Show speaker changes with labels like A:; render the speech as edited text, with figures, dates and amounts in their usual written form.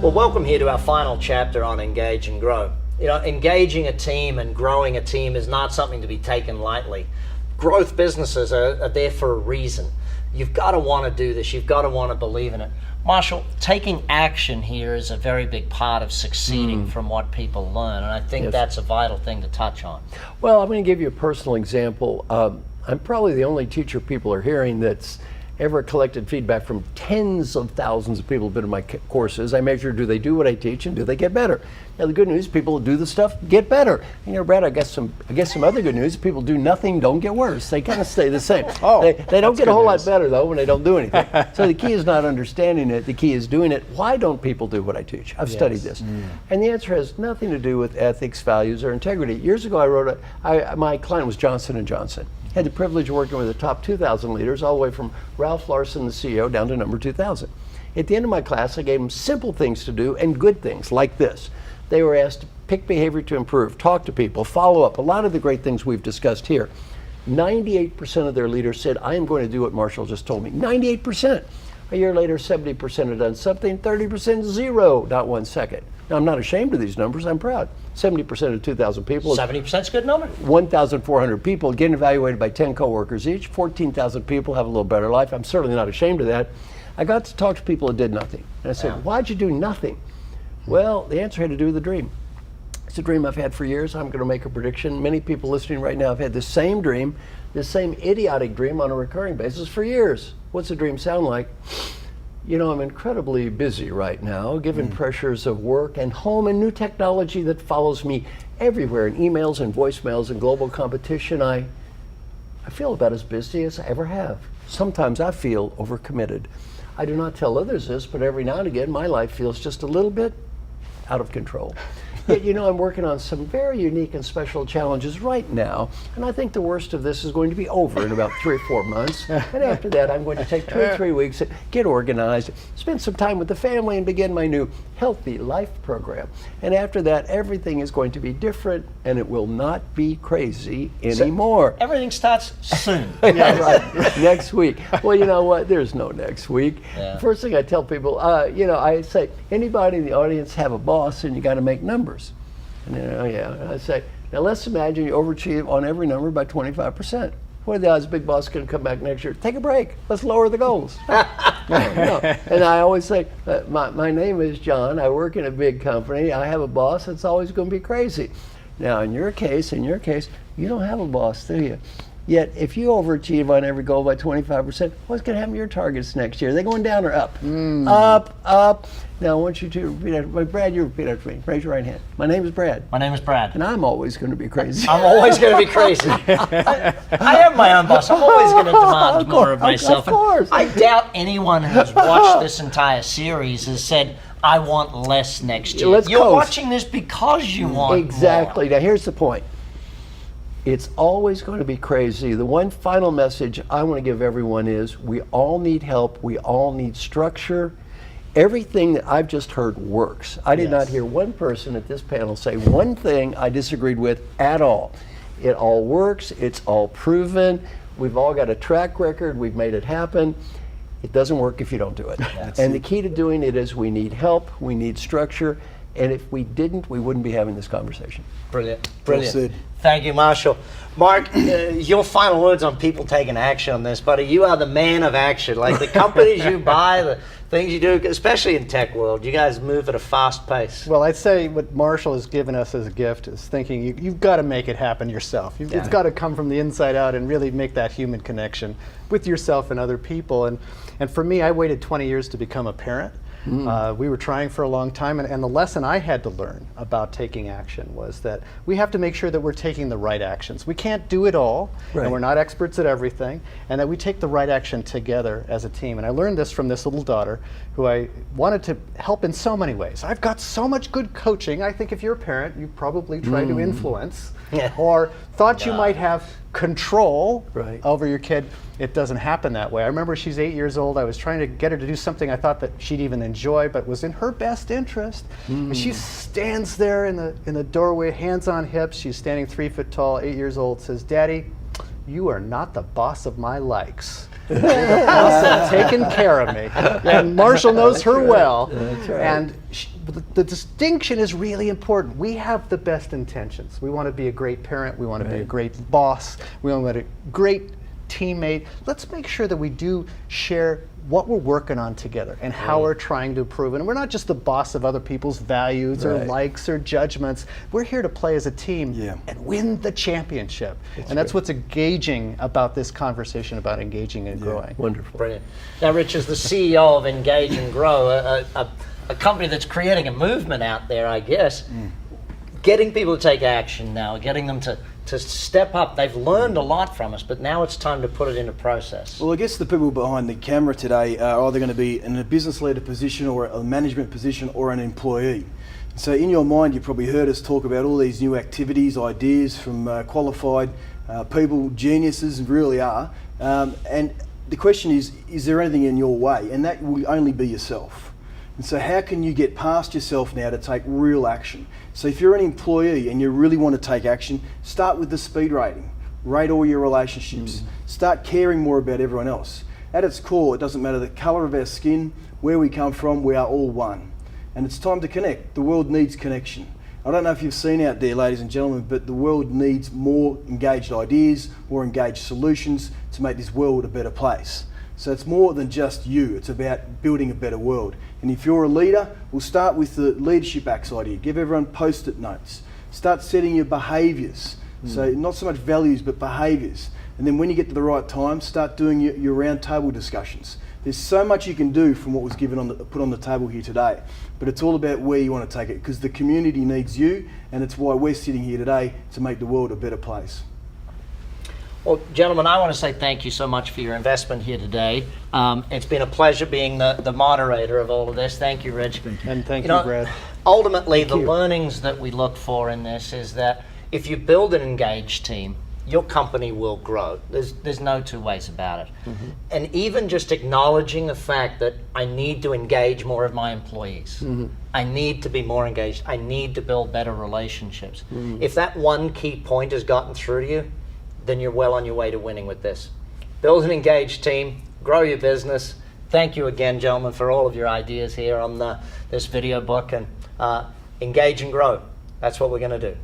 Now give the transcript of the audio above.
A: Well, welcome here to our final chapter on Engage and Grow. You know, engaging a team and growing a team is not something to be taken lightly. Growth businesses are there for a reason. You've got to want to do this. You've got to want to believe in it. Marshall, taking action here is a very big part of succeeding from what people learn, and I think that's a vital thing to touch on.
B: Well, I'm going to give you a personal example. I'm probably the only teacher people are hearing that's ever collected feedback from tens of thousands of people who've been in my courses. I measure, do they do what I teach and do they get better? Now the good news, people who do the stuff get better. And, you know, Brad, I guess some other good news, people do nothing, don't get worse. They kind of stay the same. They don't get a whole lot better though when they don't do anything. So the key is not understanding it, the key is doing it. Why don't people do what I teach? I've studied this. And the answer has nothing to do with ethics, values, or integrity. Years ago I wrote, my client was Johnson & Johnson. Had the privilege of working with the top 2,000 leaders, all the way from Ralph Larson, the CEO, down to number 2,000. At the end of my class, I gave them simple things to do and good things like this. They were asked to pick behavior to improve, talk to people, follow up, a lot of the great things we've discussed here. 98% of their leaders said, I am going to do what Marshall just told me. 98%. A year later, 70% had done something, 30% zero, not 1 second. Now, I'm not ashamed of these numbers, I'm proud. 70% of 2,000 people.
A: 70% is a good number.
B: 1,400 people getting evaluated by 10 coworkers each. 14,000 people have a little better life. I'm certainly not ashamed of that. I got to talk to people who did nothing. And I said, why'd you do nothing? Well, the answer had to do with the dream. It's a dream I've had for years. I'm going to make a prediction. Many people listening right now have had the same dream, this same idiotic dream on a recurring basis for years. What's the dream sound like? You know, I'm incredibly busy right now, given pressures of work and home and new technology that follows me everywhere in emails and voicemails and global competition. I feel about as busy as I ever have. Sometimes I feel overcommitted. I do not tell others this, but every now and again my life feels just a little bit out of control. Yet, you know, I'm working on some very unique and special challenges right now, and I think the worst of this is going to be over in about 3 or 4 months. And after that, I'm going to take 2 or 3 weeks, get organized, spend some time with the family, and begin my new Healthy Life program. And after that, everything is going to be different, and it will not be crazy anymore.
A: So everything starts soon.
B: Yeah, right. Next week. Well, you know what? There's no next week. First thing I tell people, you know, I say, anybody in the audience have a boss, and you got to make numbers. And then, I say, now let's imagine you overachieve on every number by 25%. What are the odds big boss going to come back next year? Take a break. Let's lower the goals. No. And I always say, my name is John. I work in a big company. I have a boss that's always going to be crazy. Now, in your case, you don't have a boss, do you? Yet, if you overachieve on every goal by 25%, what's going to happen to your targets next year? Are they going down or up? Up, up. Now, I want you to repeat after Brad, you repeat after me. Raise your right hand. My name is Brad.
A: My name is Brad.
B: And I'm always going to be crazy.
A: I'm always going to be crazy. I am my own boss. I'm always going to demand more of myself.
B: Of course.
A: I doubt anyone who's watched this entire series has said, I want less next year. You're watching this because you want
B: Exactly.
A: more.
B: Now, here's the point. It's always going to be crazy. The one final message I want to give everyone is we all need help. We all need structure. Everything that I've just heard works. I did not hear one person at this panel say one thing I disagreed with at all. It all works. It's all proven. We've all got a track record. We've made it happen. It doesn't work if you don't do it. And the key to doing it is we need help. We need structure. And if we didn't, we wouldn't be having this conversation.
A: Brilliant. Brilliant. Thank you, Marshall. Mark, your final words on people taking action on this, buddy. You are the man of action. Like the companies you buy, the things you do, especially in tech world, you guys move at a fast pace.
C: Well, I'd say what Marshall has given us as a gift is thinking you've got to make it happen yourself. It's got to come from the inside out and really make that human connection with yourself and other people. And for me, I waited 20 years to become a parent. We were trying for a long time, and the lesson I had to learn about taking action was that we have to make sure that we're taking the right actions. We can't do it all, and we're not experts at everything, and that we take the right action together as a team. And I learned this from this little daughter who I wanted to help in so many ways. I've got so much good coaching. I think if you're a parent, you probably try to influence or thought you might have control over your kid. It doesn't happen that way. I remember she's 8 years old. I was trying to get her to do something I thought that she'd even enjoy, but was in her best interest. And she stands there in the doorway, hands on hips. She's standing 3 foot tall, 8 years old, says, "Daddy, you are not the boss of my likes. You're the boss of taking care of me. And Marshall knows her well.
B: That's right.
C: And the distinction is really important. We have the best intentions. We want to be a great parent. We want to be a great boss. We want to be a great teammate. Let's make sure that we do share what we're working on together and how we're trying to improve. And we're not just the boss of other people's values or likes or judgments. We're here to play as a team and win the championship. And that's what's engaging about this conversation about engaging and growing.
B: Wonderful.
A: Brilliant. Now, Rich, as the CEO of Engage and Grow, a company that's creating a movement out there, I guess, getting people to take action now, getting them to step up. They've learned a lot from us, but now it's time to put it into process.
D: Well, I guess the people behind the camera today are either going to be in a business leader position or a management position or an employee. So in your mind, you probably heard us talk about all these new activities, ideas from qualified people, geniuses, really are. And the question is there anything in your way? And that will only be yourself. And so how can you get past yourself now to take real action? So if you're an employee and you really want to take action, start with the speed rating. Rate all your relationships. Start caring more about everyone else. At its core, it doesn't matter the colour of our skin, where we come from, we are all one. And it's time to connect. The world needs connection. I don't know if you've seen out there, ladies and gentlemen, but the world needs more engaged ideas, more engaged solutions to make this world a better place. So it's more than just you, it's about building a better world. And if you're a leader, we'll start with the leadership acts idea. Give everyone post-it notes. Start setting your behaviours. So not so much values, but behaviours. And then when you get to the right time, start doing your round table discussions. There's so much you can do from what was put on the table here today, but it's all about where you want to take it, because the community needs you, and it's why we're sitting here today to make the world a better place.
A: Well, gentlemen, I want to say thank you so much for your investment here today. It's been a pleasure being the moderator of all of this. Thank you, Rich.
C: And thank you, Brad.
A: Ultimately, the learnings that we look for in this is that if you build an engaged team, your company will grow. There's no two ways about it. And even just acknowledging the fact that I need to engage more of my employees. I need to be more engaged. I need to build better relationships. If that one key point has gotten through to you, then you're well on your way to winning with this. Build an engaged team, grow your business. Thank you again, gentlemen, for all of your ideas here on this video book, and engage and grow. That's what we're going to do.